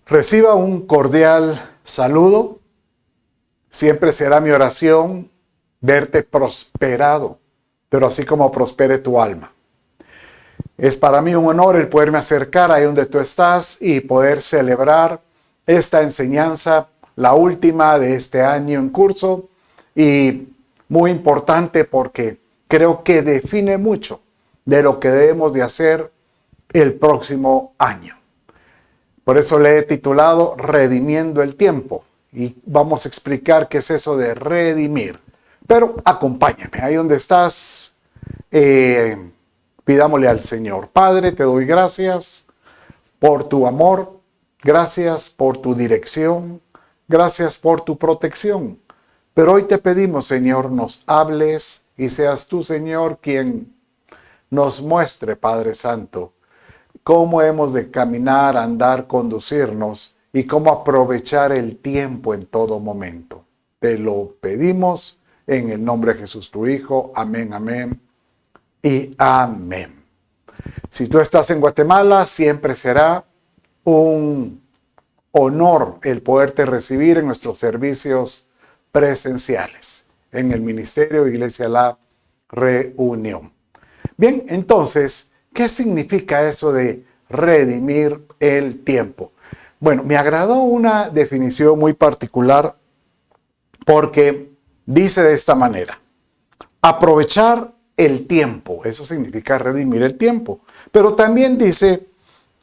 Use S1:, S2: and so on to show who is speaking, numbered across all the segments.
S1: Reciba un cordial saludo. Siempre será mi oración verte prosperado, pero así como prospere tu alma. Es para mí un honor el poderme acercar ahí donde tú estás y poder celebrar esta enseñanza, la última de este año en curso, y muy importante porque creo que define mucho de lo que debemos de hacer el próximo año. Por eso le he titulado Redimiendo el Tiempo, y vamos a explicar qué es eso de redimir. Pero acompáñame, ahí donde estás, pidámosle al Señor. Padre, te doy gracias por tu amor, gracias por tu dirección, gracias por tu protección. Pero hoy te pedimos, Señor, nos hables y seas tú, Señor, quien nos muestre, Padre Santo, cómo hemos de caminar, andar, conducirnos y cómo aprovechar el tiempo en todo momento. Te lo pedimos en el nombre de Jesús, tu Hijo. Amén, amén y amén. Si tú estás en Guatemala, siempre será un honor el poderte recibir en nuestros servicios presenciales en el Ministerio Iglesia La Reunión. Bien, entonces, ¿qué significa eso de redimir el tiempo? Bueno, me agradó una definición muy particular porque dice de esta manera: aprovechar el tiempo, eso significa redimir el tiempo, pero también dice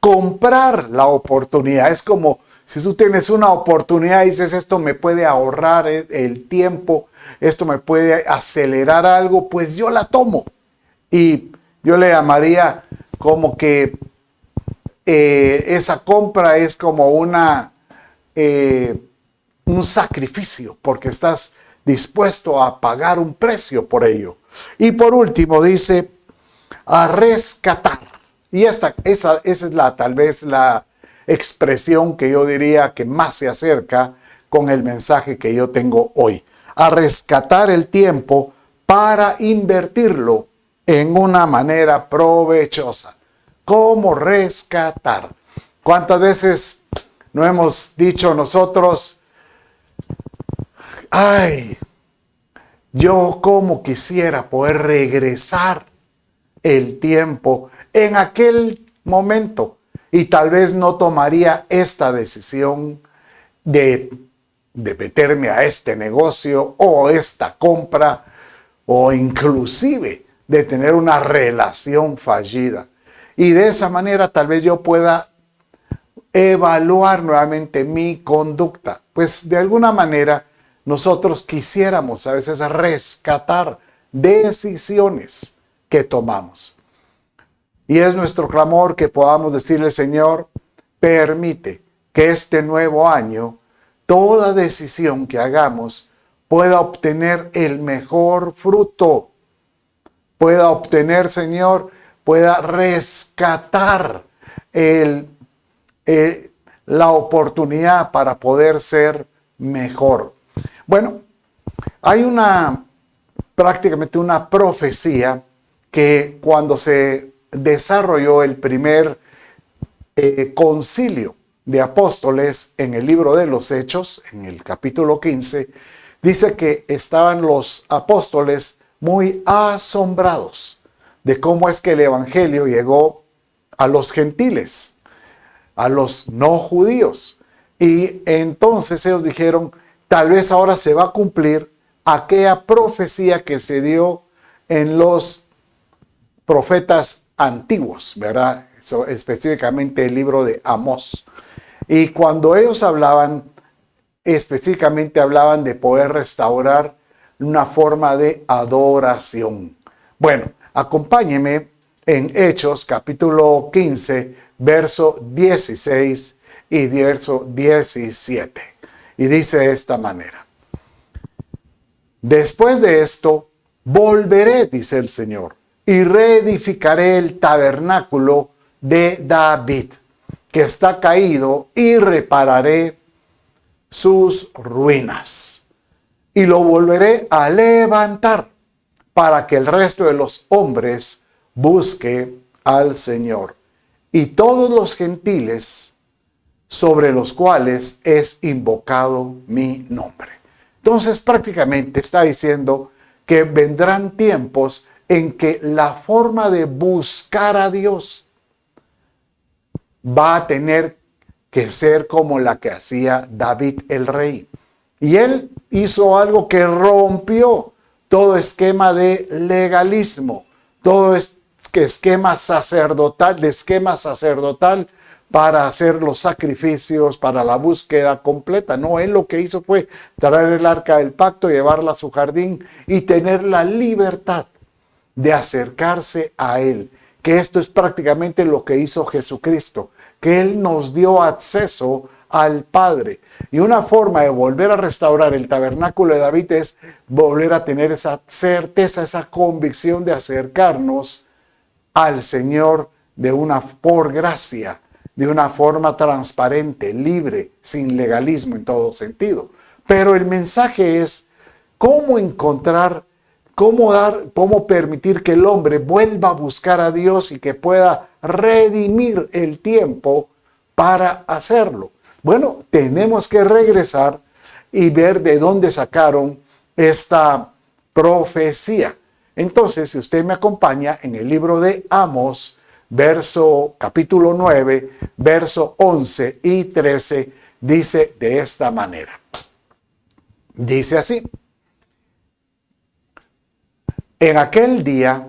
S1: comprar la oportunidad. Es como si tú tienes una oportunidad y dices, esto me puede ahorrar el tiempo, esto me puede acelerar algo, pues yo la tomo. Y yo le llamaría como que esa compra es como un sacrificio, porque estás dispuesto a pagar un precio por ello. Y por último dice, a rescatar. Y esa es tal vez la expresión que yo diría que más se acerca con el mensaje que yo tengo hoy. A rescatar el tiempo para invertirlo en una manera provechosa. ¿Cómo rescatar? ¿Cuántas veces no hemos dicho nosotros, ay, yo como quisiera poder regresar el tiempo en aquel momento, y tal vez no tomaría esta decisión de meterme a este negocio o esta compra, o inclusive de tener una relación fallida? Y de esa manera tal vez yo pueda evaluar nuevamente mi conducta. Pues de alguna manera nosotros quisiéramos a veces rescatar decisiones que tomamos. Y es nuestro clamor que podamos decirle, Señor, permite que este nuevo año, toda decisión que hagamos pueda obtener el mejor fruto, pueda obtener, Señor, pueda rescatar la oportunidad para poder ser mejor. Bueno, hay prácticamente una profecía que cuando se desarrolló el primer concilio de apóstoles en el libro de los Hechos, en el capítulo 15, dice que estaban los apóstoles muy asombrados de cómo es que el evangelio llegó a los gentiles, a los no judíos. Y entonces ellos dijeron, tal vez ahora se va a cumplir aquella profecía que se dio en los profetas antiguos, ¿verdad? Específicamente el libro de Amós. Y cuando ellos hablaban, específicamente hablaban de poder restaurar una forma de adoración. Bueno, acompáñeme en Hechos capítulo 15, verso 16 y verso 17. Y dice de esta manera: después de esto, volveré, dice el Señor, y reedificaré el tabernáculo de David, que está caído, y repararé sus ruinas. Y lo volveré a levantar para que el resto de los hombres busque al Señor. Y todos los gentiles sobre los cuales es invocado mi nombre. Entonces prácticamente está diciendo que vendrán tiempos en que la forma de buscar a Dios va a tener que ser como la que hacía David el rey. Y él hizo algo que rompió todo esquema de legalismo, todo esquema sacerdotal, para hacer los sacrificios, para la búsqueda completa. No, él lo que hizo fue traer el arca del pacto, llevarla a su jardín y tener la libertad de acercarse a él. Que esto es prácticamente lo que hizo Jesucristo, que él nos dio acceso al Padre. Y una forma de volver a restaurar el tabernáculo de David es volver a tener esa certeza, esa convicción de acercarnos al Señor por gracia, de una forma transparente, libre, sin legalismo en todo sentido. Pero el mensaje es cómo encontrar, cómo permitir que el hombre vuelva a buscar a Dios y que pueda redimir el tiempo para hacerlo. Bueno, tenemos que regresar y ver de dónde sacaron esta profecía. Entonces, si usted me acompaña en el libro de Amós, capítulo 9, verso 11 y 13, dice de esta manera. Dice así: en aquel día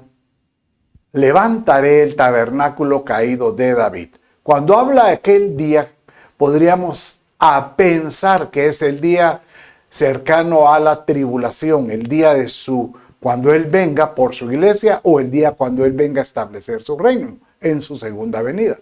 S1: levantaré el tabernáculo caído de David. Cuando habla de aquel día, podríamos pensar que es el día cercano a la tribulación, el día de cuando Él venga por su iglesia, o el día cuando Él venga a establecer su reino en su segunda venida.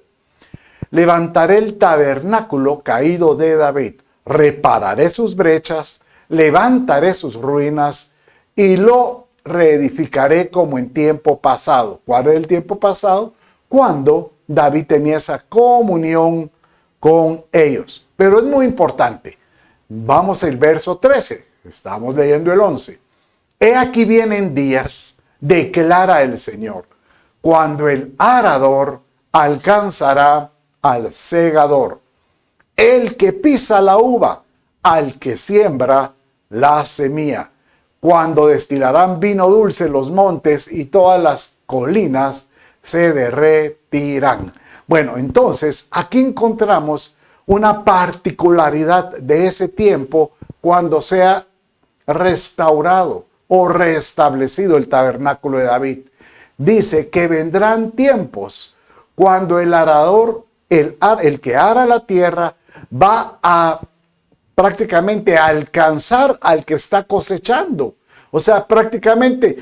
S1: Levantaré el tabernáculo caído de David, repararé sus brechas, levantaré sus ruinas y lo reedificaré como en tiempo pasado. ¿Cuál es el tiempo pasado? Cuando David tenía esa comunión con ellos. Pero es muy importante. Vamos al verso 13. Estamos leyendo el 11. He aquí vienen días, declara el Señor, cuando el arador alcanzará al segador, el que pisa la uva, al que siembra la semilla, cuando destilarán vino dulce los montes y todas las colinas se derretirán. Bueno, entonces aquí encontramos una particularidad de ese tiempo cuando sea restaurado o restablecido el tabernáculo de David. Dice que vendrán tiempos cuando el arador, el que ara la tierra, va a prácticamente alcanzar al que está cosechando. O sea, prácticamente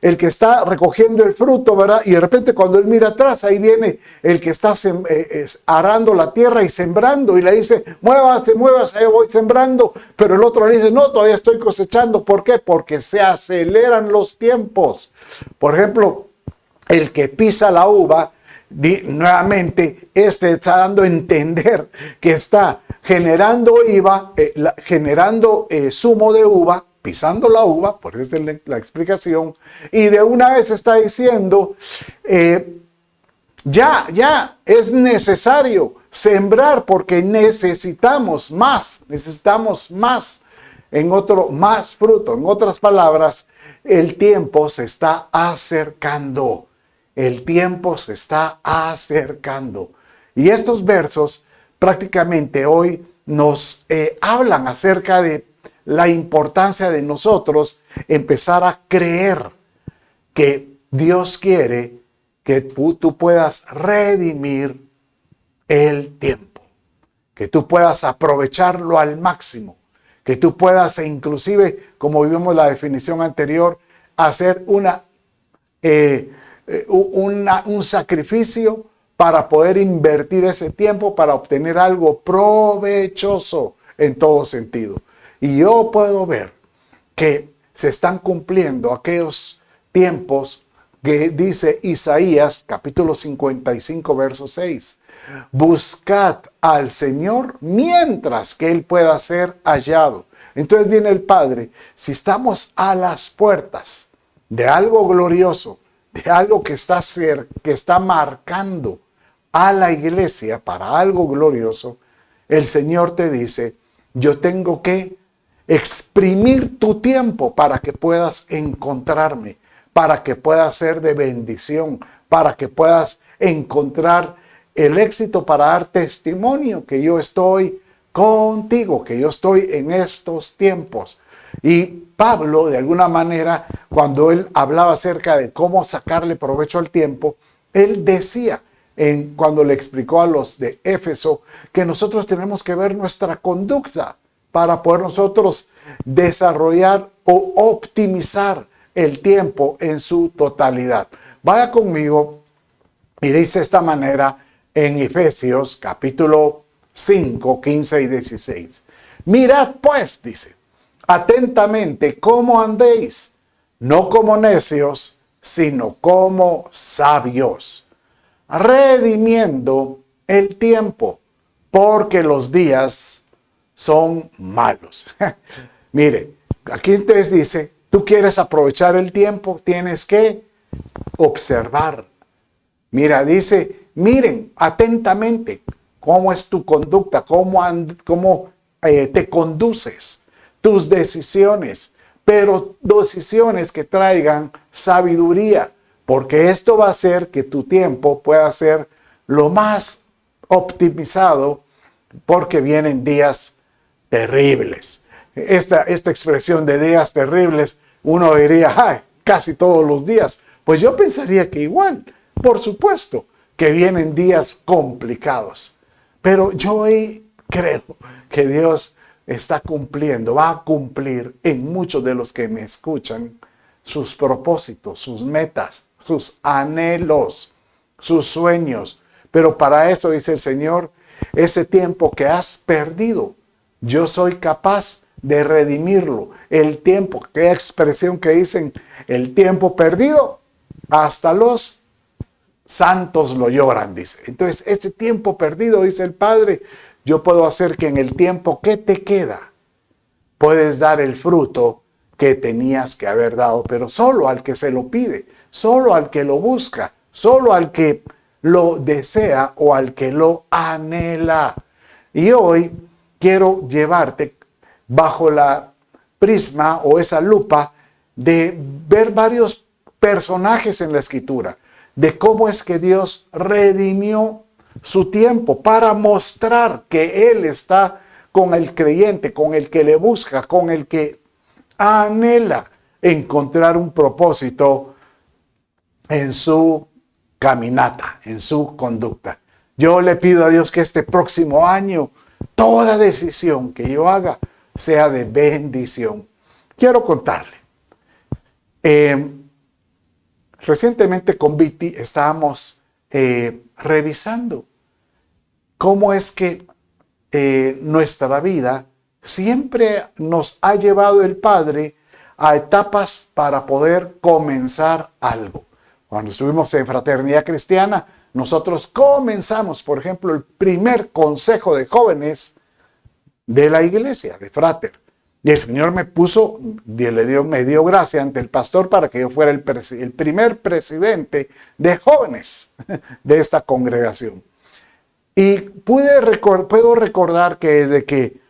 S1: el que está recogiendo el fruto, ¿verdad? Y de repente cuando él mira atrás, ahí viene el que está arando la tierra y sembrando, y le dice: muévase, muévase, voy sembrando. Pero el otro le dice: no, todavía estoy cosechando. ¿Por qué? Porque se aceleran los tiempos. Por ejemplo, el que pisa la uva, nuevamente, está dando a entender que está generando zumo de uva, pisando la uva, por eso es la explicación, y de una vez está diciendo, ya es necesario sembrar porque necesitamos más, más fruto. En otras palabras, el tiempo se está acercando. El tiempo se está acercando. Y estos versos prácticamente hoy nos hablan acerca de la importancia de nosotros empezar a creer que Dios quiere que tú puedas redimir el tiempo, que tú puedas aprovecharlo al máximo, que tú puedas inclusive, como vimos la definición anterior, hacer un sacrificio para poder invertir ese tiempo para obtener algo provechoso en todo sentido. Y yo puedo ver que se están cumpliendo aquellos tiempos que dice Isaías capítulo 55 verso 6. Buscad al Señor mientras que Él pueda ser hallado. Entonces viene el Padre. Si estamos a las puertas de algo glorioso, de algo que está marcando a la iglesia para algo glorioso, el Señor te dice, yo tengo que exprimir tu tiempo para que puedas encontrarme, para que puedas ser de bendición, para que puedas encontrar el éxito para dar testimonio que yo estoy contigo, que yo estoy en estos tiempos. Y Pablo, de alguna manera, cuando él hablaba acerca de cómo sacarle provecho al tiempo, él decía, cuando le explicó a los de Éfeso, que nosotros tenemos que ver nuestra conducta para poder nosotros desarrollar o optimizar el tiempo en su totalidad. Vaya conmigo y dice de esta manera en Efesios capítulo 5, 15 y 16. Mirad pues, dice, atentamente cómo andéis, no como necios, sino como sabios, redimiendo el tiempo, porque los días son malos. Mire, aquí entonces dice, tú quieres aprovechar el tiempo, tienes que observar. Mira, dice, miren atentamente cómo es tu conducta, cómo te conduces, tus decisiones, pero decisiones que traigan sabiduría, porque esto va a hacer que tu tiempo pueda ser lo más optimizado, porque vienen días terribles. Esta expresión de días terribles, uno diría, ay, casi todos los días. Pues yo pensaría que igual, por supuesto, que vienen días complicados. Pero yo creo que Dios está cumpliendo, va a cumplir en muchos de los que me escuchan sus propósitos, sus metas, sus anhelos, sus sueños. Pero para eso, dice el Señor, ese tiempo que has perdido, yo soy capaz de redimirlo. El tiempo, qué expresión que dicen, el tiempo perdido, hasta los santos lo lloran, dice. Entonces, este tiempo perdido, dice el Padre, yo puedo hacer que en el tiempo que te queda, puedes dar el fruto que tenías que haber dado, pero solo al que se lo pide, solo al que lo busca, solo al que lo desea o al que lo anhela. Y hoy quiero llevarte bajo la prisma o esa lupa de ver varios personajes en la Escritura, de cómo es que Dios redimió su tiempo para mostrar que Él está con el creyente, con el que le busca, con el que anhela encontrar un propósito en su caminata, en su conducta. Yo le pido a Dios que este próximo año toda decisión que yo haga sea de bendición. Quiero contarle. Recientemente con Viti estábamos revisando cómo es que nuestra vida siempre nos ha llevado el Padre a etapas para poder comenzar algo. Cuando estuvimos en Fraternidad Cristiana, nosotros comenzamos, por ejemplo, el primer consejo de jóvenes de la iglesia, de Frater. Y el Señor me dio gracia ante el pastor para que yo fuera el primer presidente de jóvenes de esta congregación. Y puedo recordar que desde que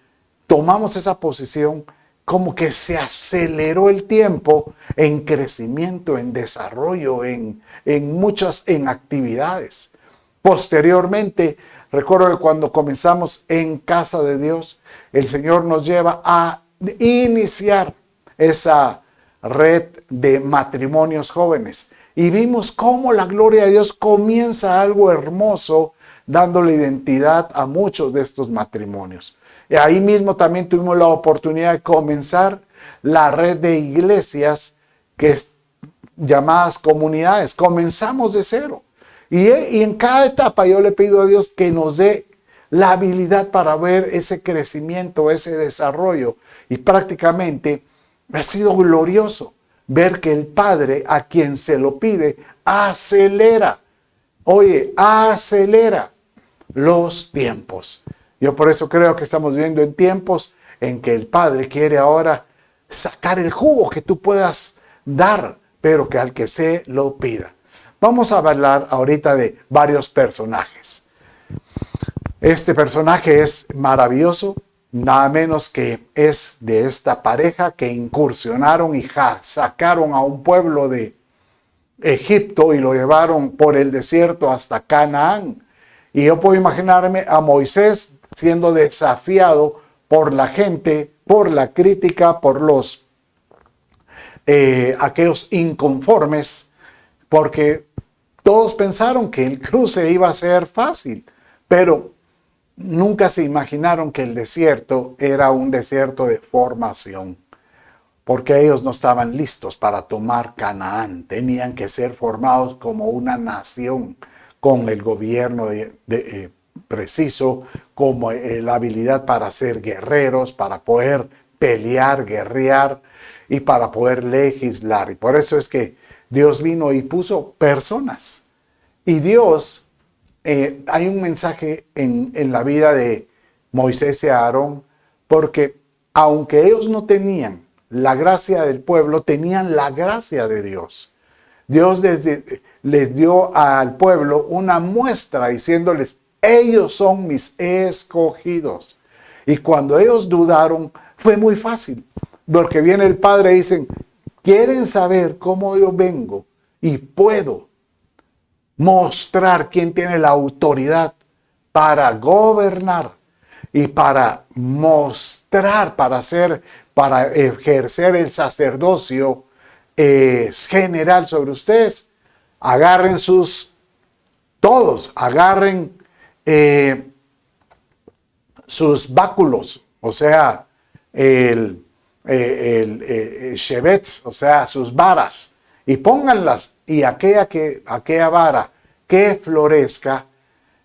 S1: tomamos esa posición, como que se aceleró el tiempo en crecimiento, en desarrollo, en actividades. Posteriormente, recuerdo que cuando comenzamos en Casa de Dios, el Señor nos lleva a iniciar esa red de matrimonios jóvenes. Y vimos cómo la gloria de Dios comienza algo hermoso, dándole identidad a muchos de estos matrimonios. Y ahí mismo también tuvimos la oportunidad de comenzar la red de iglesias que es llamadas comunidades. Comenzamos de cero. Y en cada etapa yo le pido a Dios que nos dé la habilidad para ver ese crecimiento, ese desarrollo. Y prácticamente ha sido glorioso ver que el Padre a quien se lo pide acelera. Oye, acelera los tiempos. Yo por eso creo que estamos viviendo en tiempos en que el Padre quiere ahora sacar el jugo que tú puedas dar, pero que al que se lo pida. Vamos a hablar ahorita de varios personajes. Este personaje es maravilloso, nada menos que es de esta pareja que incursionaron y sacaron a un pueblo de Egipto y lo llevaron por el desierto hasta Canaán. Y yo puedo imaginarme a Moisés siendo desafiado por la gente, por la crítica, por los aquellos inconformes, porque todos pensaron que el cruce iba a ser fácil, pero nunca se imaginaron que el desierto era un desierto de formación, porque ellos no estaban listos para tomar Canaán. Tenían que ser formados como una nación, con el gobierno preciso, como la habilidad para ser guerreros, para poder pelear, guerrear y para poder legislar. Y por eso es que Dios vino y puso personas. Y Dios, hay un mensaje en la vida de Moisés y Aarón, porque aunque ellos no tenían la gracia del pueblo, tenían la gracia de Dios. Dios les dio al pueblo una muestra diciéndoles, ellos son mis escogidos. Y cuando ellos dudaron, fue muy fácil, porque viene el Padre y dicen, ¿quieren saber cómo yo vengo y puedo mostrar quién tiene la autoridad para gobernar y para mostrar, para ejercer el sacerdocio general sobre ustedes? Agarren agarren sus báculos, o sea, el shebets, o sea, sus varas, y pónganlas, y aquella vara que florezca,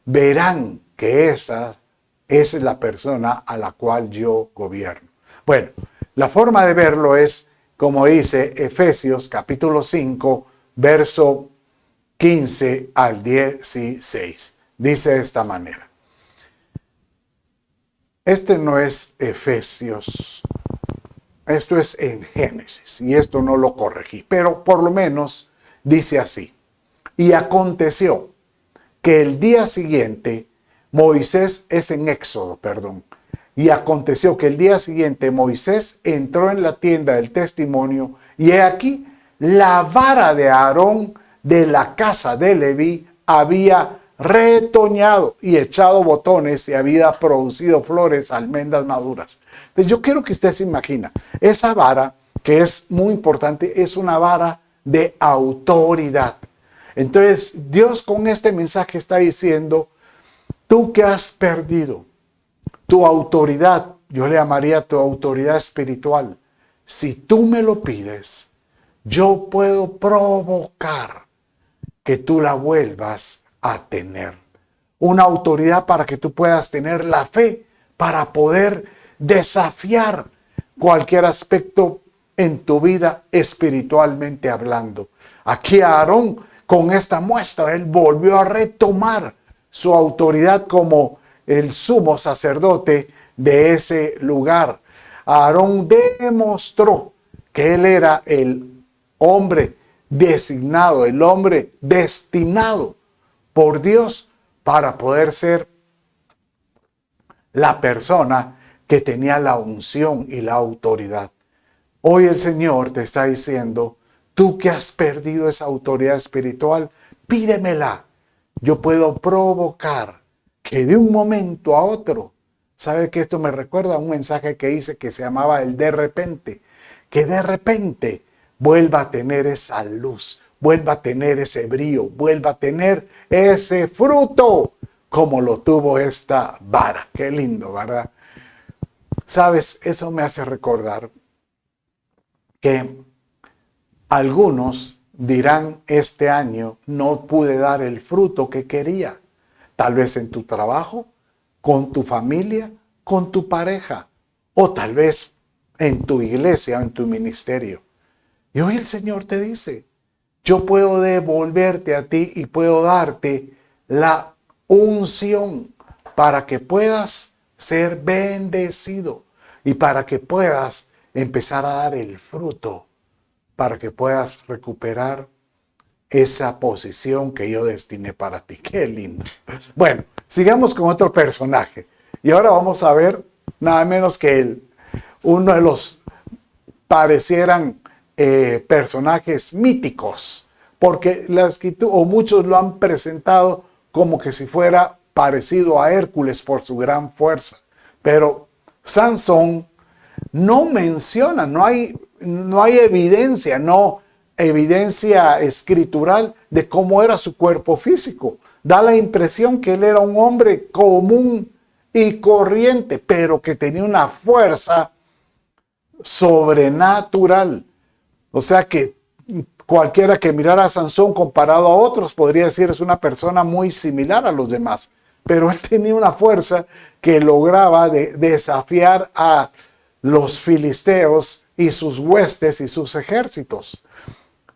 S1: verán que esa es la persona a la cual yo gobierno. Bueno, la forma de verlo es como dice Efesios capítulo 5, verso 15 al 16. Dice de esta manera. Este no es Efesios, esto es en Génesis, y esto no lo corregí, pero por lo menos dice así. Y aconteció que el día siguiente, es en Éxodo, perdón. Y aconteció que el día siguiente Moisés entró en la tienda del testimonio, y he aquí, la vara de Aarón de la casa de Leví había retoñado y echado botones y había producido flores, almendras maduras. Entonces yo quiero que usted se imagina, esa vara, que es muy importante, es una vara de autoridad. Entonces Dios con este mensaje está diciendo, tú que has perdido tu autoridad, yo le llamaría tu autoridad espiritual, si tú me lo pides, yo puedo provocar que tú la vuelvas a tener. Una autoridad para que tú puedas tener la fe para poder desafiar cualquier aspecto en tu vida espiritualmente hablando. Aquí Aarón, con esta muestra, él volvió a retomar su autoridad como el sumo sacerdote de ese lugar. Aarón demostró que él era el hombre designado, el hombre destinado por Dios para poder ser la persona que tenía la unción y la autoridad. Hoy el Señor te está diciendo, tú que has perdido esa autoridad espiritual, pídemela. Yo puedo provocar que de un momento a otro, ¿sabe que esto me recuerda a un mensaje que hice que se llamaba el de repente? Que de repente vuelva a tener esa luz, vuelva a tener ese brillo, vuelva a tener ese fruto como lo tuvo esta vara. Qué lindo, ¿verdad? ¿Sabes? Eso me hace recordar que algunos dirán, este año no pude dar el fruto que quería. Tal vez en tu trabajo, con tu familia, con tu pareja, o tal vez en tu iglesia o en tu ministerio. Y hoy el Señor te dice, yo puedo devolverte a ti y puedo darte la unción para que puedas ser bendecido y para que puedas empezar a dar el fruto, para que puedas recuperar esa posición que yo destiné para ti. Qué lindo. Bueno, sigamos con otro personaje. Y ahora vamos a ver nada menos que uno de los parecieran personajes míticos, porque la escritura, o muchos lo han presentado como que si fuera parecido a Hércules por su gran fuerza. Pero Sansón no menciona, no hay evidencia, evidencia escritural de cómo era su cuerpo físico. Da la impresión que él era un hombre común y corriente, pero que tenía una fuerza sobrenatural. O sea que cualquiera que mirara a Sansón comparado a otros podría decir es una persona muy similar a los demás. Pero él tenía una fuerza que lograba desafiar a los filisteos y sus huestes y sus ejércitos.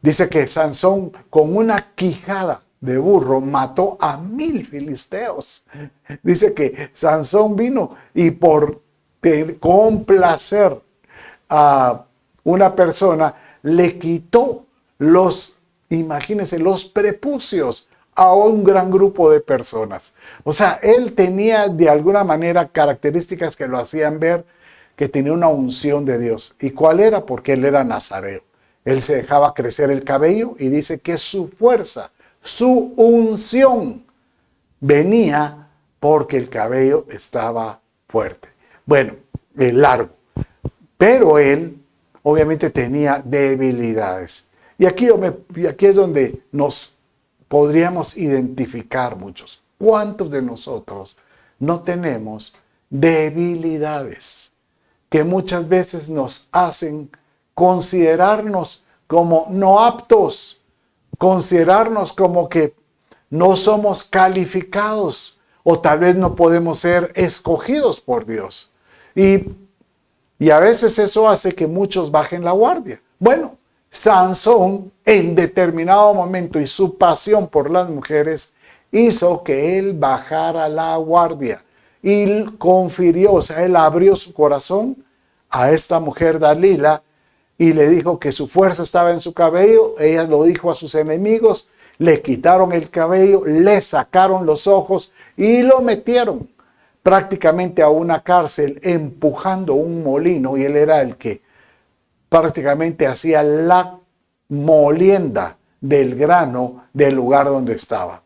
S1: Dice que Sansón con una quijada de burro mató a 1000 filisteos. Dice que Sansón vino y por complacer a una persona le quitó imagínense, los prepucios a un gran grupo de personas. O sea, él tenía de alguna manera características que lo hacían ver que tenía una unción de Dios. ¿Y cuál era? Porque él era nazareo. Él se dejaba crecer el cabello y dice que su fuerza, su unción venía porque el cabello estaba fuerte. Bueno, largo. Pero él obviamente tenía debilidades. Y aquí es donde nos podríamos identificar muchos. ¿Cuántos de nosotros no tenemos debilidades que muchas veces nos hacen considerarnos como no aptos, considerarnos como que no somos calificados o tal vez no podemos ser escogidos por Dios? Y a veces eso hace que muchos bajen la guardia. Bueno, Sansón en determinado momento y su pasión por las mujeres hizo que él bajara la guardia y confirió, o sea, él abrió su corazón a esta mujer Dalila y le dijo que su fuerza estaba en su cabello. Ella lo dijo a sus enemigos, le quitaron el cabello, le sacaron los ojos y lo metieron prácticamente a una cárcel empujando un molino, y él era el que prácticamente hacía la molienda del grano del lugar donde estaba.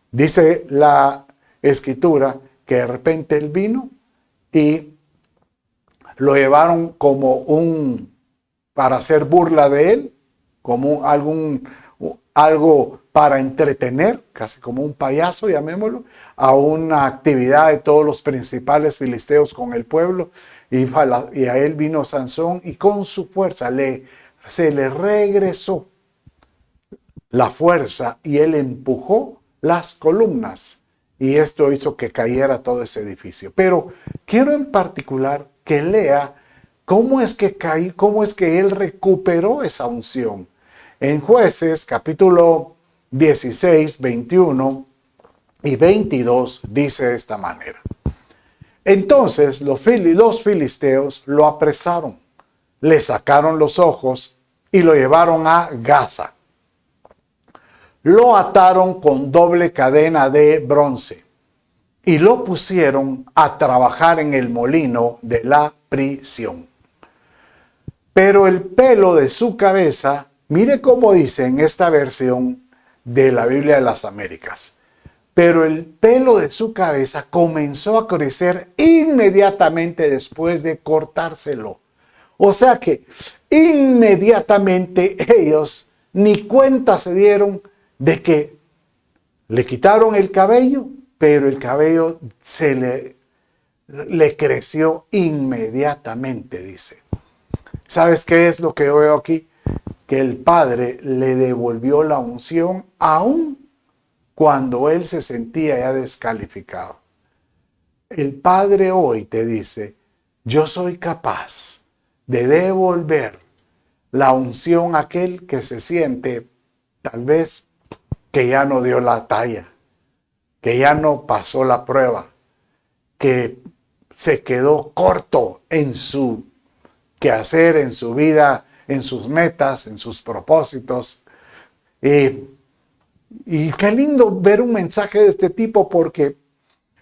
S1: Dice la escritura que de repente él vino y lo llevaron para hacer burla de él, como algo para entretener, casi como un payaso, llamémoslo, a una actividad de todos los principales filisteos con el pueblo. Y a él vino Sansón y con su fuerza se le regresó la fuerza y él empujó las columnas. Y esto hizo que cayera todo ese edificio. Pero quiero en particular que lea cómo es que él recuperó esa unción. En Jueces, capítulo 16, 21 y 22, dice de esta manera. Entonces los filisteos lo apresaron, le sacaron los ojos y lo llevaron a Gaza. Lo ataron con doble cadena de bronce y lo pusieron a trabajar en el molino de la prisión. Pero el pelo de su cabeza, mire cómo dice en esta versión de la Biblia de las Américas, pero el pelo de su cabeza comenzó a crecer inmediatamente después de cortárselo. O sea que inmediatamente ellos ni cuenta se dieron de que le quitaron el cabello, pero el cabello le creció inmediatamente, dice. ¿Sabes qué es lo que yo veo aquí? Que el Padre le devolvió la unción aún cuando él se sentía ya descalificado. El Padre hoy te dice, yo soy capaz de devolver la unción a aquel que se siente tal vez que ya no dio la talla, que ya no pasó la prueba, que se quedó corto en su quehacer, en su vida, en sus metas, en sus propósitos. Y qué lindo ver un mensaje de este tipo, porque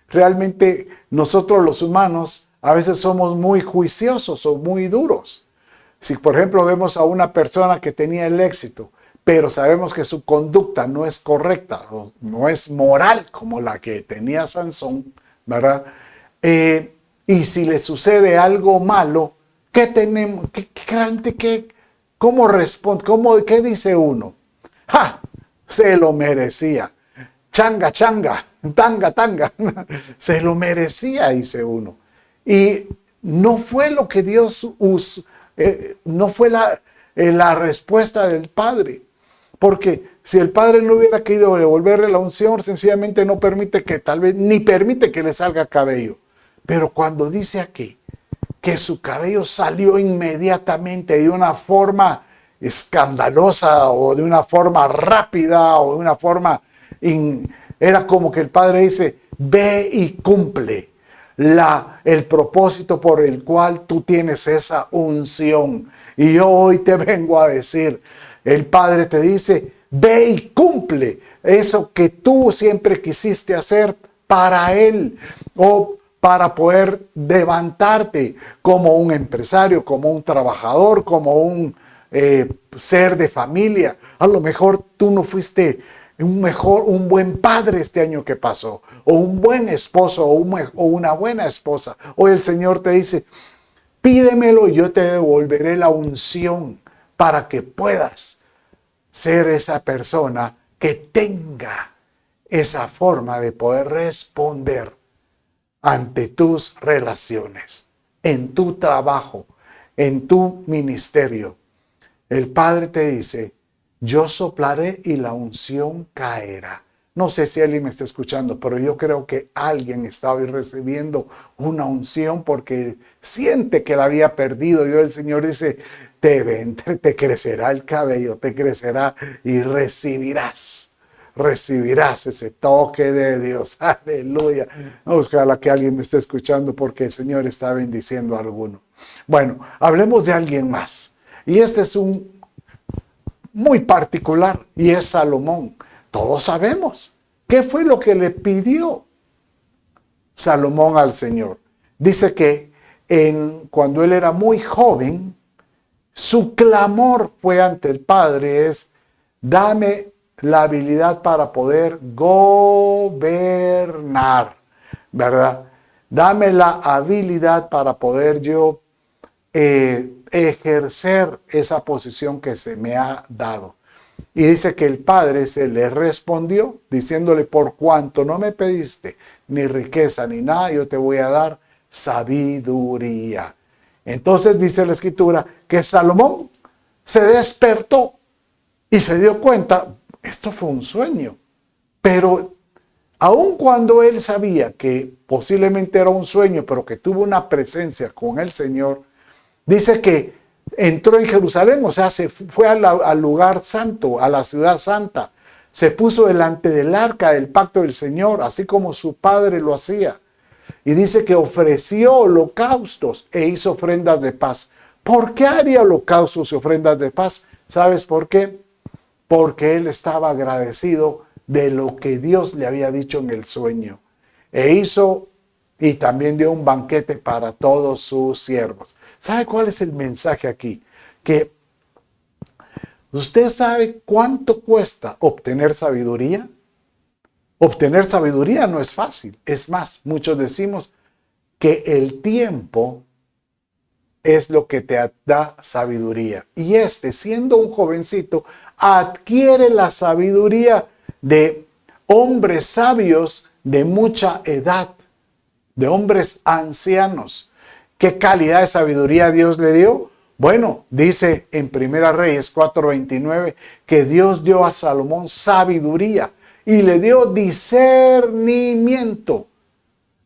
S1: realmente nosotros los humanos a veces somos muy juiciosos o muy duros. Si por ejemplo vemos a una persona que tenía el éxito, pero sabemos que su conducta no es correcta, o no es moral como la que tenía Sansón, ¿verdad? Y si le sucede algo malo, ¿qué tenemos? ¿Cómo responde? ¿Qué dice uno? ¡Ja! Se lo merecía. Changa, changa, tanga, tanga. Se lo merecía, dice uno. Y no fue lo que Dios usó, no fue la respuesta del Padre. Porque si el Padre no hubiera querido devolverle la unción, sencillamente no permite que tal vez, ni permite que le salga cabello. Pero cuando dice aquí que su cabello salió inmediatamente de una forma escandalosa o de una forma rápida o de una forma... era como que el Padre dice, ve y cumple el propósito por el cual tú tienes esa unción. Y yo hoy te vengo a decir, el Padre te dice, ve y cumple eso que tú siempre quisiste hacer para Él, o para poder levantarte como un empresario, como un trabajador, como un ser de familia. A lo mejor tú no fuiste un buen padre este año que pasó, o un buen esposo, o una buena esposa. Hoy el Señor te dice, pídemelo y yo te devolveré la unción para que puedas ser esa persona que tenga esa forma de poder responder ante tus relaciones, en tu trabajo, en tu ministerio. El Padre te dice, yo soplaré y la unción caerá. No sé si alguien me está escuchando, pero yo creo que alguien está hoy recibiendo una unción porque siente que la había perdido. Y el Señor dice, te crecerá el cabello, te crecerá y recibirás ese toque de Dios. Aleluya. Ojalá que alguien me esté escuchando porque el Señor está bendiciendo a alguno. Bueno, hablemos de alguien más. Y este es un muy particular y es Salomón. Todos sabemos qué fue lo que le pidió Salomón al Señor. Dice que cuando él era muy joven, su clamor fue ante el Padre es, dame la habilidad para poder gobernar, ¿verdad? Dame la habilidad para poder yo ejercer esa posición que se me ha dado. Y dice que el Padre se le respondió diciéndole, por cuanto no me pediste ni riqueza ni nada, yo te voy a dar sabiduría. Entonces dice la Escritura que Salomón se despertó y se dio cuenta, esto fue un sueño. Pero aun cuando él sabía que posiblemente era un sueño, pero que tuvo una presencia con el Señor, dice que entró en Jerusalén, o sea, se fue al lugar santo, a la ciudad santa. Se puso delante del arca del pacto del Señor, así como su padre lo hacía. Y dice que ofreció holocaustos e hizo ofrendas de paz. ¿Por qué haría holocaustos y ofrendas de paz? ¿Sabes por qué? Porque él estaba agradecido de lo que Dios le había dicho en el sueño. Y también dio un banquete para todos sus siervos. ¿Sabe cuál es el mensaje aquí? Que usted sabe cuánto cuesta obtener sabiduría. Obtener sabiduría no es fácil. Es más, muchos decimos que el tiempo es lo que te da sabiduría. Y siendo un jovencito, adquiere la sabiduría de hombres sabios de mucha edad, de hombres ancianos. ¿Qué calidad de sabiduría Dios le dio? Bueno, dice en Primera Reyes 4:29 que Dios dio a Salomón sabiduría y le dio discernimiento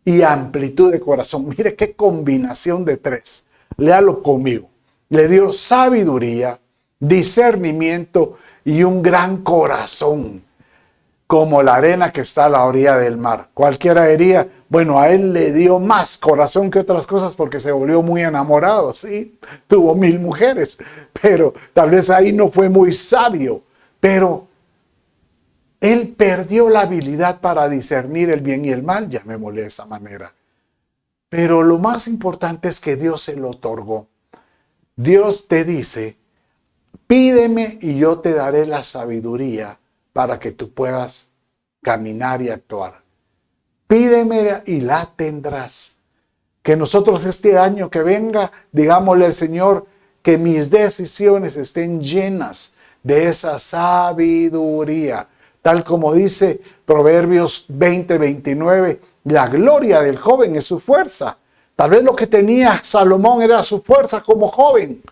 S1: y amplitud de corazón. Mire qué combinación de tres. Léalo conmigo. Le dio sabiduría, discernimiento y un gran corazón, como la arena que está a la orilla del mar. Cualquiera diría, bueno, a él le dio más corazón que otras cosas porque se volvió muy enamorado, ¿sí? Tuvo 1000 mujeres, pero tal vez ahí no fue muy sabio. Pero Él perdió la habilidad para discernir el bien y el mal, llamémosle de esa manera. Pero lo más importante es que Dios se lo otorgó. Dios te dice, pídeme y yo te daré la sabiduría para que tú puedas caminar y actuar. Pídeme y la tendrás. Que nosotros este año que venga, digámosle al Señor, que mis decisiones estén llenas de esa sabiduría. Tal como dice Proverbios 20:29, la gloria del joven es su fuerza. Tal vez lo que tenía Salomón era su fuerza como joven,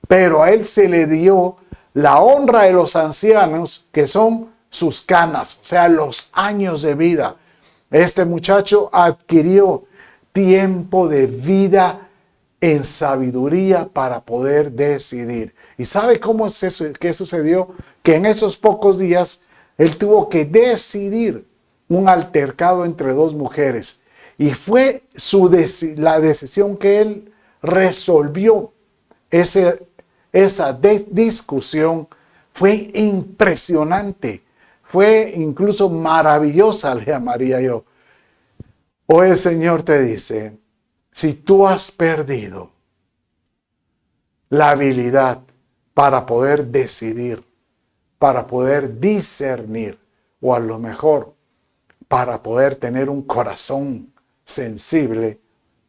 S1: pero a él se le dio la honra de los ancianos, que son sus canas, o sea, los años de vida. Este muchacho adquirió tiempo de vida en sabiduría para poder decidir. ¿Y sabe cómo es eso? ¿Qué sucedió? Que en esos pocos días él tuvo que decidir un altercado entre dos mujeres. Y fue la decisión que él resolvió. Esa discusión fue impresionante. Fue incluso maravillosa, le llamaría yo. Hoy el Señor te dice, si tú has perdido la habilidad para poder decidir, para poder discernir, o a lo mejor para poder tener un corazón sensible,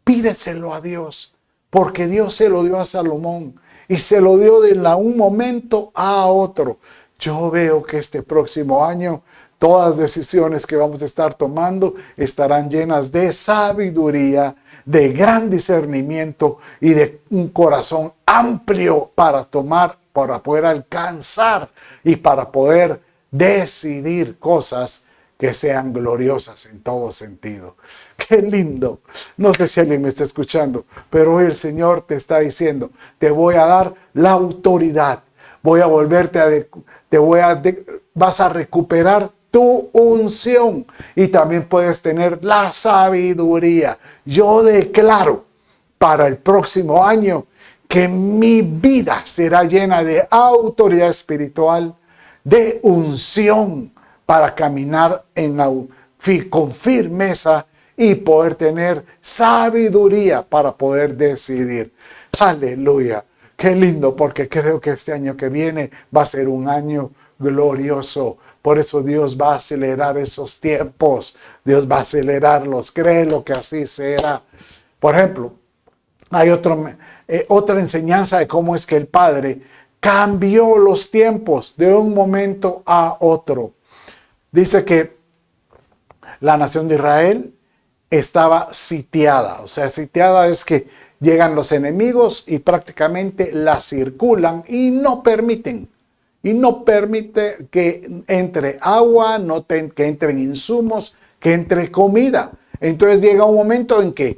S1: pídeselo a Dios, porque Dios se lo dio a Salomón y se lo dio de un momento a otro. Yo veo que este próximo año todas las decisiones que vamos a estar tomando estarán llenas de sabiduría, de gran discernimiento y de un corazón amplio para tomar, para poder alcanzar y para poder decidir cosas que sean gloriosas en todo sentido. ¡Qué lindo! No sé si alguien me está escuchando, pero hoy el Señor te está diciendo, te voy a dar la autoridad, voy a volverte vas a recuperar tu unción y también puedes tener la sabiduría. Yo declaro para el próximo año que mi vida será llena de autoridad espiritual, de unción para caminar con firmeza y poder tener sabiduría para poder decidir. Aleluya. Qué lindo, porque creo que este año que viene va a ser un año glorioso. Por eso Dios va a acelerar esos tiempos. Dios va a acelerarlos. Créelo que así será. Por ejemplo, hay otra enseñanza de cómo es que el Padre cambió los tiempos de un momento a otro. Dice que la nación de Israel estaba sitiada. O sea, sitiada es que llegan los enemigos y prácticamente la circulan y no permite que entre agua, que entren insumos, que entre comida. Entonces llega un momento en que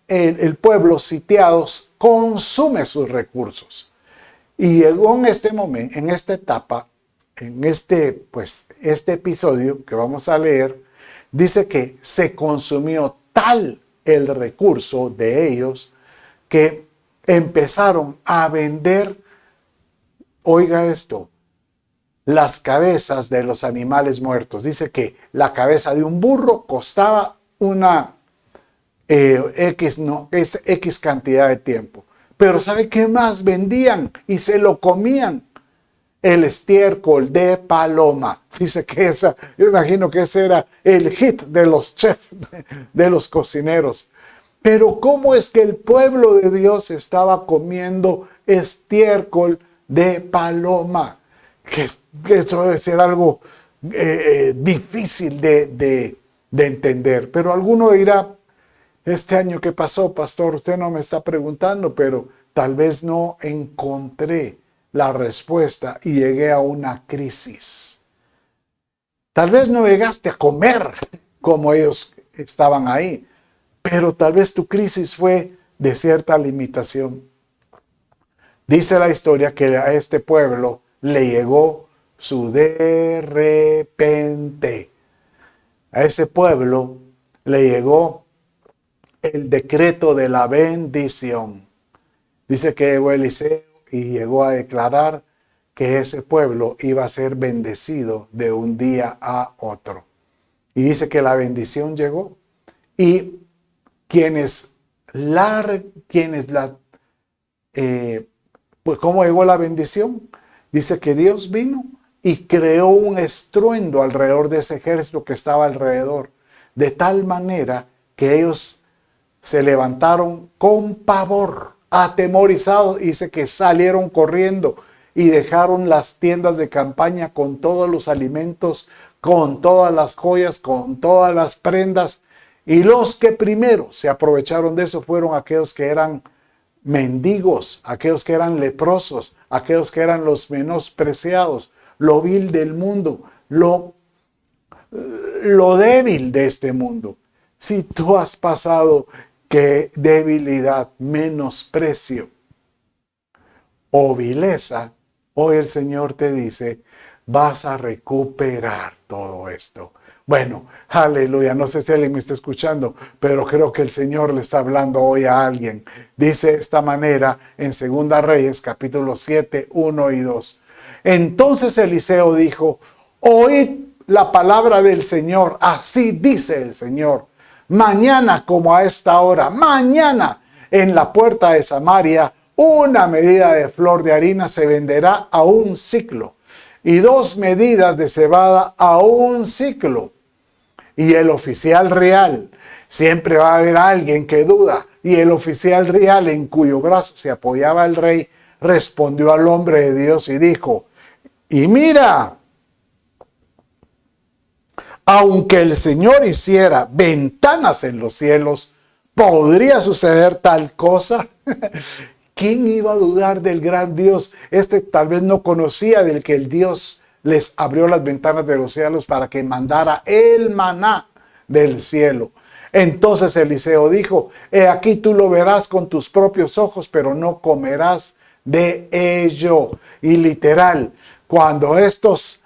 S1: el pueblo sitiado consume sus recursos. Y llegó en este momento, en esta etapa, en este episodio que vamos a leer, dice que se consumió tal el recurso de ellos que empezaron a vender, oiga esto, las cabezas de los animales muertos. Dice que la cabeza de un burro costaba una X cantidad de tiempo. Pero ¿sabe qué más vendían? Y se lo comían. El estiércol de paloma. Dice que yo imagino que ese era el hit de los chefs, de los cocineros. Pero ¿cómo es que el pueblo de Dios estaba comiendo estiércol de paloma? Que esto debe ser algo difícil de entender. Pero alguno dirá, este año que pasó, pastor, usted no me está preguntando, pero tal vez no encontré la respuesta y llegué a una crisis. Tal vez no llegaste a comer como ellos estaban ahí, pero tal vez tu crisis fue de cierta limitación. Dice la historia que a este pueblo le llegó su de repente. A ese pueblo le llegó el decreto de la bendición. Dice que llegó Eliseo y llegó a declarar que ese pueblo iba a ser bendecido de un día a otro. Y dice que la bendición llegó. Y pues ¿cómo llegó la bendición? Dice que Dios vino y creó un estruendo alrededor de ese ejército que estaba alrededor, de tal manera que ellos se levantaron con pavor, atemorizados, dice que salieron corriendo y dejaron las tiendas de campaña con todos los alimentos, con todas las joyas, con todas las prendas. Y los que primero se aprovecharon de eso fueron aquellos que eran mendigos, aquellos que eran leprosos, aquellos que eran los menospreciados, lo vil del mundo, lo débil de este mundo. Si tú has pasado que debilidad, menosprecio o vileza, hoy el Señor te dice, vas a recuperar todo esto. Bueno, aleluya, no sé si alguien me está escuchando, pero creo que el Señor le está hablando hoy a alguien. Dice de esta manera en 2 Reyes, capítulo 7, 1 y 2. Entonces Eliseo dijo, oíd la palabra del Señor, así dice el Señor. Mañana como a esta hora, mañana en la puerta de Samaria, una medida de flor de harina se venderá a un siclo y 2 medidas de cebada a un siclo. Y el oficial real, siempre va a haber alguien que duda, y el oficial real en cuyo brazo se apoyaba el rey, respondió al hombre de Dios y dijo, y mira, aunque el Señor hiciera ventanas en los cielos, ¿podría suceder tal cosa? ¿Quién iba a dudar del gran Dios? Tal vez no conocía del que el Dios les abrió las ventanas de los cielos para que mandara el maná del cielo. Entonces Eliseo dijo, he aquí tú lo verás con tus propios ojos, pero no comerás de ello. Y literal, cuando estos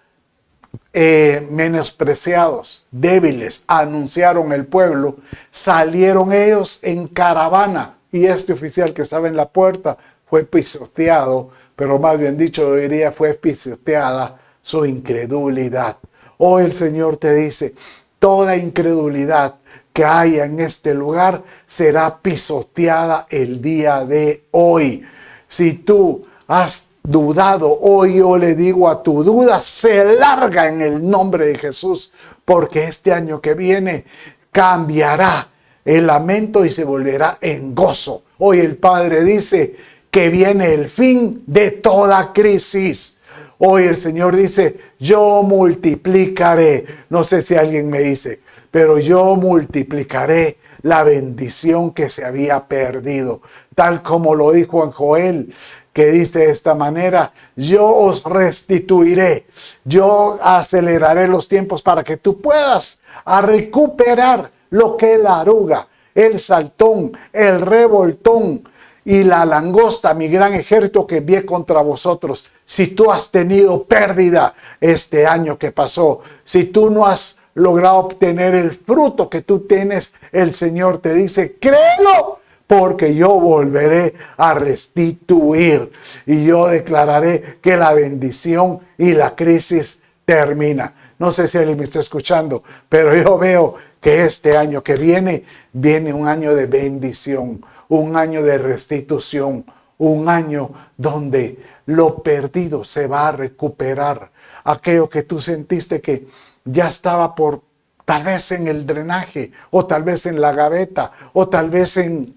S1: menospreciados, débiles, anunciaron el pueblo, salieron ellos en caravana y este oficial que estaba en la puerta fue pisoteado, pero más bien dicho, yo diría fue pisoteada su incredulidad. Hoy el Señor te dice, toda incredulidad que haya en este lugar será pisoteada el día de hoy. Si tú has dudado, hoy yo le digo a tu duda, se larga en el nombre de Jesús, porque este año que viene cambiará el lamento y se volverá en gozo. Hoy el Padre dice que viene el fin de toda crisis. Hoy el Señor dice, yo multiplicaré, no sé si alguien me dice, pero yo multiplicaré la bendición que se había perdido, tal como lo dijo en Joel, que dice de esta manera, yo os restituiré, yo aceleraré los tiempos para que tú puedas recuperar lo que la aruga, el saltón, el revoltón y la langosta, mi gran ejército que envié contra vosotros. Si tú has tenido pérdida este año que pasó, si tú no has logrado obtener el fruto que tú tienes, el Señor te dice, créelo, porque yo volveré a restituir y yo declararé que la bendición y la crisis termina. No sé si alguien me está escuchando, pero yo veo que este año que viene un año de bendición, un año de restitución, un año donde lo perdido se va a recuperar. Aquello que tú sentiste que ya estaba por, tal vez en el drenaje, o tal vez en la gaveta, o tal vez en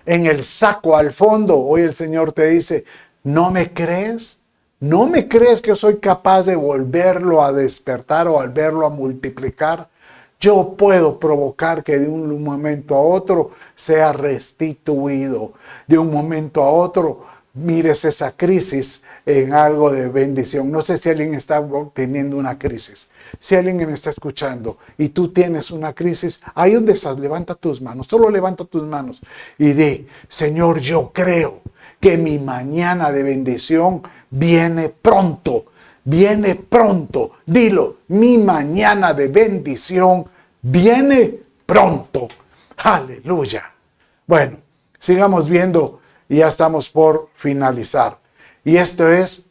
S1: el saco al fondo. Hoy el Señor te dice, ¿no me crees? ¿No me crees que soy capaz de volverlo a despertar o volverlo a multiplicar? Yo puedo provocar que de un momento a otro sea restituido. De un momento a otro mires esa crisis en algo de bendición. No sé si alguien está teniendo una crisis. Si alguien me está escuchando y tú tienes una crisis, ahí donde estás, levanta tus manos. Solo levanta tus manos y di, Señor, yo creo que mi mañana de bendición viene pronto. Viene pronto. Dilo, mi mañana de bendición viene pronto. Aleluya. Bueno, sigamos viendo y ya estamos por finalizar. Y esto es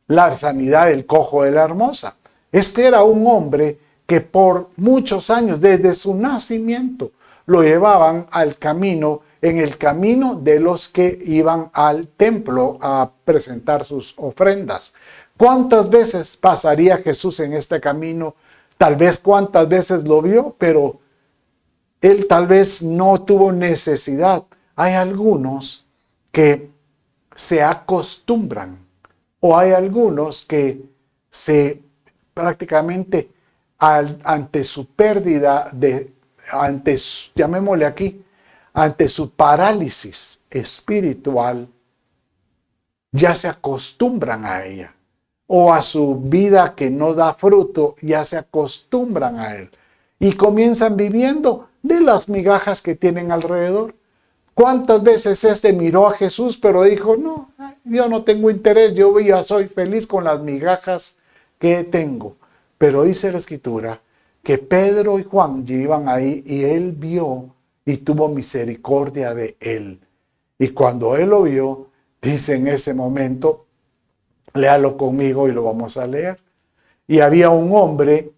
S1: la sanidad del cojo de la hermosa. Este era un hombre que por muchos años, desde su nacimiento, lo llevaban al camino, en el camino de los que iban al templo a presentar sus ofrendas. ¿Cuántas veces pasaría Jesús en este camino? Tal vez cuántas veces lo vio, pero él tal vez no tuvo necesidad. Hay algunos que se acostumbran, o hay algunos que se prácticamente ante su pérdida llamémosle aquí, ante su parálisis espiritual, ya se acostumbran a ella, o a su vida que no da fruto, ya se acostumbran a él y comienzan viviendo de las migajas que tienen alrededor. ¿Cuántas veces este miró a Jesús, pero dijo, no, yo no tengo interés, yo ya soy feliz con las migajas que tengo? Pero dice la Escritura que Pedro y Juan iban ahí y él vio y tuvo misericordia de él. Y cuando él lo vio, dice en ese momento, léalo conmigo y lo vamos a leer. Y había un hombre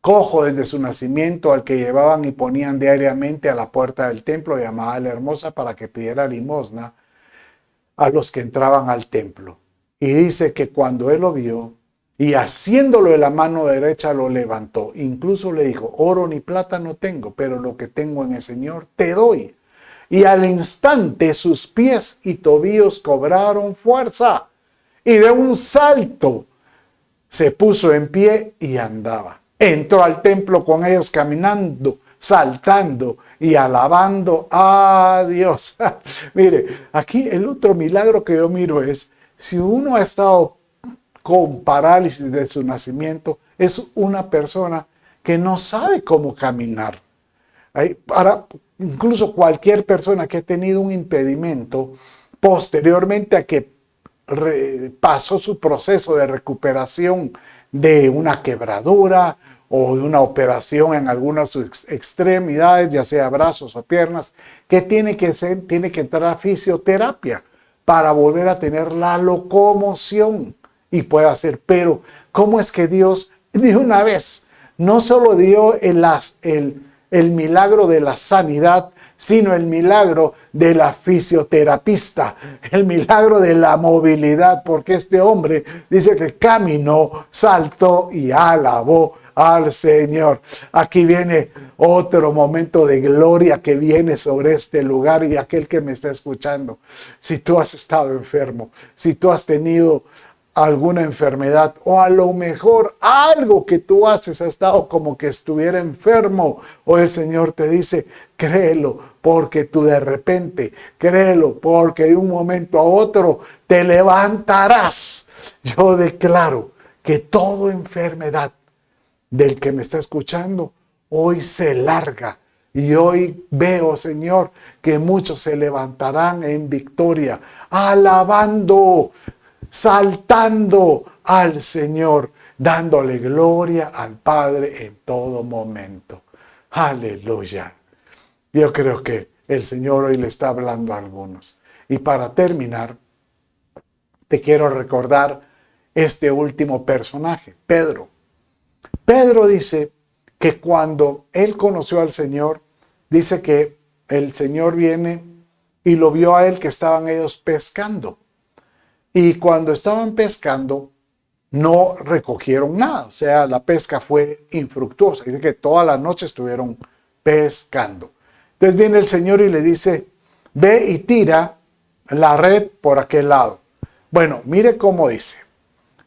S1: cojo desde su nacimiento, al que llevaban y ponían diariamente a la puerta del templo, llamada la Hermosa, para que pidiera limosna a los que entraban al templo. Y dice que cuando él lo vio, y haciéndolo de la mano derecha lo levantó, incluso le dijo, oro ni plata no tengo, pero lo que tengo en el Señor te doy. Y al instante sus pies y tobillos cobraron fuerza, y de un salto se puso en pie y andaba. Entró al templo con ellos caminando, saltando y alabando a Dios. Mire, aquí el otro milagro que yo miro es, si uno ha estado con parálisis de su nacimiento, es una persona que no sabe cómo caminar. Incluso cualquier persona que ha tenido un impedimento, posteriormente a que pasó su proceso de recuperación de una quebradura o de una operación en algunas extremidades, ya sea brazos o piernas, que tiene que entrar a fisioterapia para volver a tener la locomoción y puede hacer. Pero ¿cómo es que Dios de una vez no solo dio el milagro de la sanidad, sino el milagro de la fisioterapista, el milagro de la movilidad? Porque este hombre dice que caminó, saltó y alabó al Señor. Aquí viene otro momento de gloria que viene sobre este lugar y aquel que me está escuchando. Si tú has estado enfermo, si tú has tenido alguna enfermedad, o a lo mejor algo que tú haces ha estado como que estuviera enfermo, o el Señor te dice, créelo, porque tú de repente, créelo, porque de un momento a otro te levantarás. Yo declaro que toda enfermedad del que me está escuchando hoy se larga. Y hoy veo, Señor, que muchos se levantarán en victoria, alabando, saltando al Señor, dándole gloria al Padre en todo momento. Aleluya. Yo creo que el Señor hoy le está hablando a algunos. Y para terminar, te quiero recordar este último personaje, Pedro. Pedro dice que cuando él conoció al Señor, dice que el Señor viene y lo vio a él que estaban ellos pescando. Y cuando estaban pescando, no recogieron nada. O sea, la pesca fue infructuosa. Dice que toda la noche estuvieron pescando. Entonces viene el Señor y le dice, ve y tira la red por aquel lado. Bueno, mire cómo dice.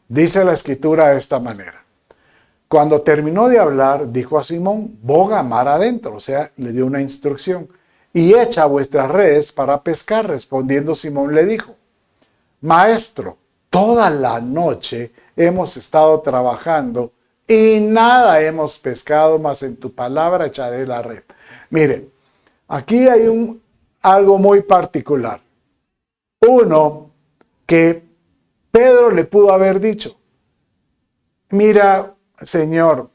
S1: Dice la Escritura de esta manera. Cuando terminó de hablar, dijo a Simón, boga mar adentro. O sea, le dio una instrucción. Y echa vuestras redes para pescar. Respondiendo Simón le dijo, Maestro, toda la noche hemos estado trabajando y nada hemos pescado, mas en tu palabra echaré la red. Mire, aquí hay algo muy particular. Uno, que Pedro le pudo haber dicho, mira, Señor,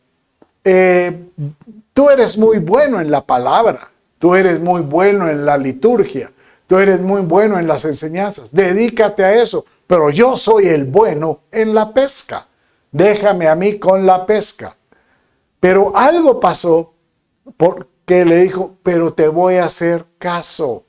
S1: tú eres muy bueno en la palabra, tú eres muy bueno en la liturgia, tú eres muy bueno en las enseñanzas, dedícate a eso, pero yo soy el bueno en la pesca. Déjame a mí con la pesca. Pero algo pasó porque le dijo, pero te voy a hacer caso.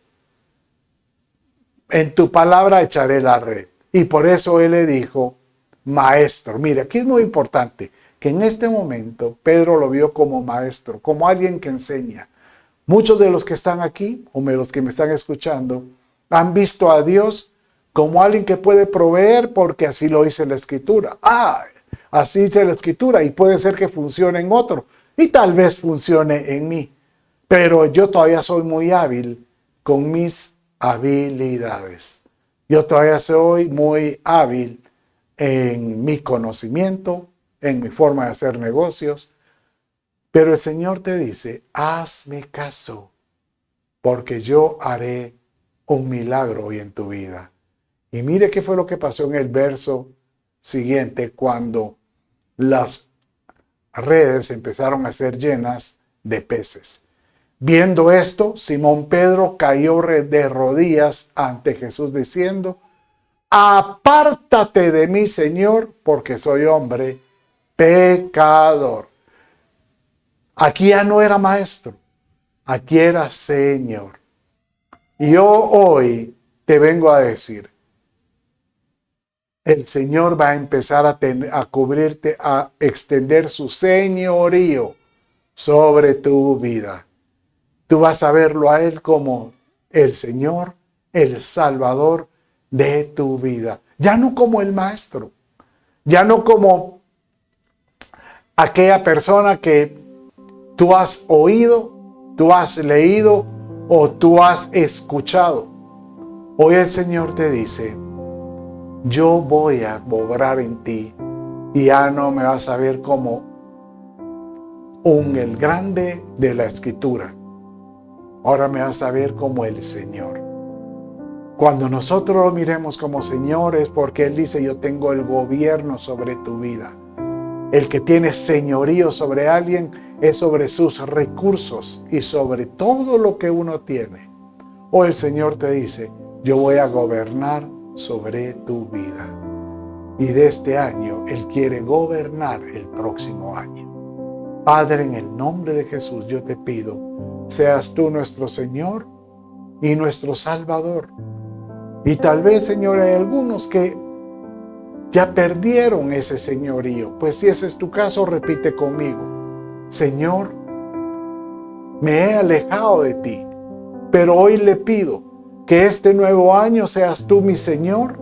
S1: En tu palabra echaré la red. Y por eso él le dijo, maestro. Mira, aquí es muy importante que en este momento Pedro lo vio como maestro, como alguien que enseña. Muchos de los que están aquí, o de los que me están escuchando, han visto a Dios como alguien que puede proveer porque así lo dice la Escritura. Así dice la Escritura y puede ser que funcione en otro y tal vez funcione en mí. Pero yo todavía soy muy hábil con mis habilidades. Yo todavía soy muy hábil en mi conocimiento, en mi forma de hacer negocios. Pero el Señor te dice, hazme caso, porque yo haré un milagro hoy en tu vida. Y mire qué fue lo que pasó en el verso siguiente, cuando las redes empezaron a ser llenas de peces. Viendo esto, Simón Pedro cayó de rodillas ante Jesús diciendo, apártate de mí, Señor, porque soy hombre pecador. Aquí ya no era maestro, aquí era Señor. Y yo hoy te vengo a decir, el Señor va a empezar a cubrirte, a extender su señorío sobre tu vida. Tú vas a verlo a Él como el Señor, el Salvador de tu vida. Ya no como el maestro, ya no como aquella persona que tú has oído, tú has leído o tú has escuchado. Hoy el Señor te dice, yo voy a obrar en ti y ya no me vas a ver como el grande de la Escritura. Ahora me vas a ver como el Señor. Cuando nosotros lo miremos como Señor es porque Él dice, yo tengo el gobierno sobre tu vida. El que tiene señorío sobre alguien es sobre sus recursos y sobre todo lo que uno tiene. O el Señor te dice, yo voy a gobernar sobre tu vida. Y de este año, Él quiere gobernar el próximo año. Padre, en el nombre de Jesús, yo te pido, seas tú nuestro Señor y nuestro Salvador. Y tal vez, Señor, hay algunos que ya perdieron ese señorío. Pues si ese es tu caso, repite conmigo. Señor, me he alejado de ti, pero hoy le pido que este nuevo año seas tú mi Señor,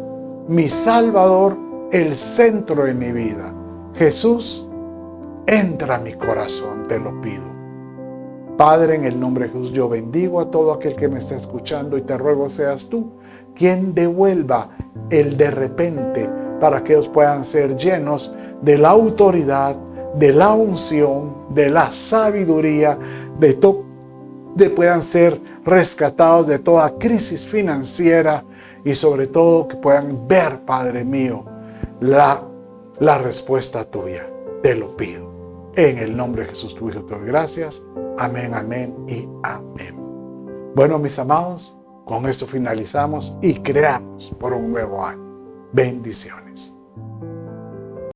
S1: mi Salvador, el centro de mi vida. Jesús, entra a mi corazón, te lo pido. Padre, en el nombre de Jesús, yo bendigo a todo aquel que me está escuchando y te ruego seas tú quien devuelva el de repente para que ellos puedan ser llenos de la autoridad, de la unción, de la sabiduría, de puedan ser rescatados de toda crisis financiera y sobre todo que puedan ver, Padre mío, la respuesta tuya. Te lo pido. En el nombre de Jesús, tu Hijo, te doy gracias. Amén, amén y amén. Bueno, mis amados, con esto finalizamos y creamos por un nuevo año. Bendiciones.